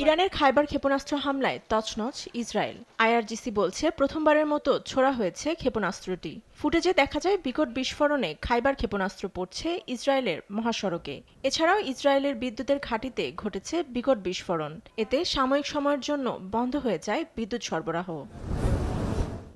ইরানের খাইবার ক্ষেপণাস্ত্র হামলায় তছনছ ইসরায়েল। আইআরজিসি বলছে প্রথমবারের মতো ছোড়া হয়েছে ক্ষেপণাস্ত্রটি। ফুটেজে দেখা যায় বিকট বিস্ফোরণে খাইবার ক্ষেপণাস্ত্র পড়ছে ইসরায়েলের মহাসড়কে। এছাড়াও ইসরায়েলের বিদ্যুতের ঘাঁটিতে ঘটেছে বিকট বিস্ফোরণ। এতে সাময়িক সময়ের জন্য বন্ধ হয়ে যায় বিদ্যুৎ সরবরাহ।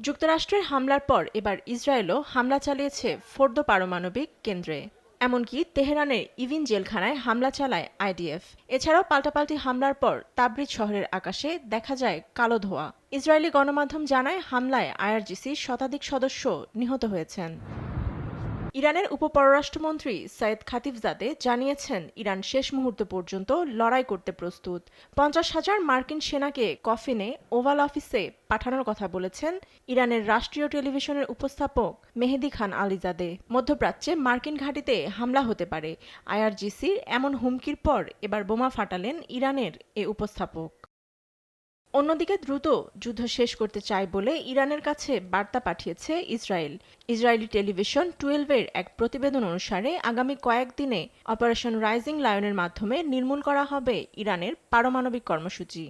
যুক্তরাষ্ট্রের হামলার পর এবার ইসরায়েলও হামলা চালিয়েছে ফোর্দো পারমাণবিক কেন্দ্রে। এমনকি তেহরানের ইভিন জেলখানায় হামলা চালায় আইডিএফ। এছাড়াও পাল্টাপাল্টি হামলার পর তাবরিজ শহরের আকাশে দেখা যায় কালো ধোঁয়া। ইসরায়েলি গণমাধ্যম জানায় হামলায় আইআরজিসির শতাধিক সদস্য নিহত হয়েছেন। ইরানের উপপররাষ্ট্রমন্ত্রী সাইদ খাতিবজাদে জানিয়েছেন ইরান শেষ মুহূর্ত পর্যন্ত লড়াই করতে প্রস্তুত। 50,000 মার্কিন সেনাকে কফিনে ওভাল অফিসে পাঠানোর কথা বলেছেন ইরানের রাষ্ট্রীয় টেলিভিশনের উপস্থাপক মেহেদি খান আলীজাদে। মধ্যপ্রাচ্যে মার্কিন ঘাঁটিতে হামলা হতে পারে, আইআরজিসির এমন হুমকির পর এবার বোমা ফাটালেন ইরানের এ উপস্থাপক। অন্যদিকে দ্রুত যুদ্ধ শেষ করতে চায় বলে ইরানের কাছে বার্তা পাঠিয়েছে ইসরায়েল। ইসরায়েলি টেলিভিশন 12-এর এক প্রতিবেদন অনুসারে আগামী কয়েকদিনে অপারেশন রাইজিং লায়নের মাধ্যমে নির্মূল করা হবে ইরানের পারমাণবিক কর্মসূচি।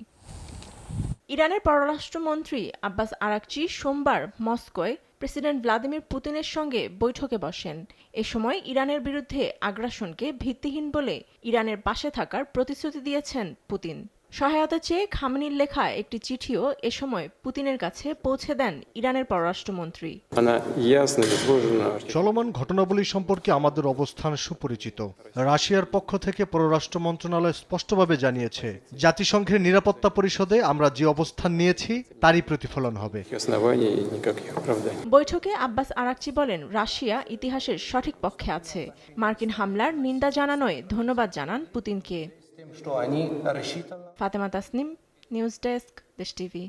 ইরানের পররাষ্ট্রমন্ত্রী আব্বাস আরাকচি সোমবার মস্কোয় প্রেসিডেন্ট ভ্লাদিমির পুতিনের সঙ্গে বৈঠকে বসেন। এ সময় ইরানের বিরুদ্ধে আগ্রাসনকে ভিত্তিহীন বলে ইরানের পাশে থাকার প্রতিশ্রুতি দিয়েছেন পুতিন। সহায়তা চেয়ে খামেনির লেখা একটি চিঠিও এ সময় পুতিনের কাছে পৌঁছে দেন ইরানের পররাষ্ট্রমন্ত্রী। চলমান ঘটনাবলী সম্পর্কে আমাদের অবস্থান সুপরিচিত। রাশিয়ার পক্ষ থেকে পররাষ্ট্র মন্ত্রণালয় স্পষ্টভাবে জানিয়েছে, জাতিসংঘের নিরাপত্তা পরিষদে আমরা যে অবস্থান নিয়েছি তারই প্রতিফলন হবে। বৈঠকে আব্বাস আরাকচি বলেন, রাশিয়া ইতিহাসের সঠিক পক্ষে আছে। মার্কিন হামলার নিন্দা জানানোয় ধন্যবাদ জানান পুতিনকে। ফাতেমা তাসনিম, নিউজ ডেস্ক, দেশ টিভি।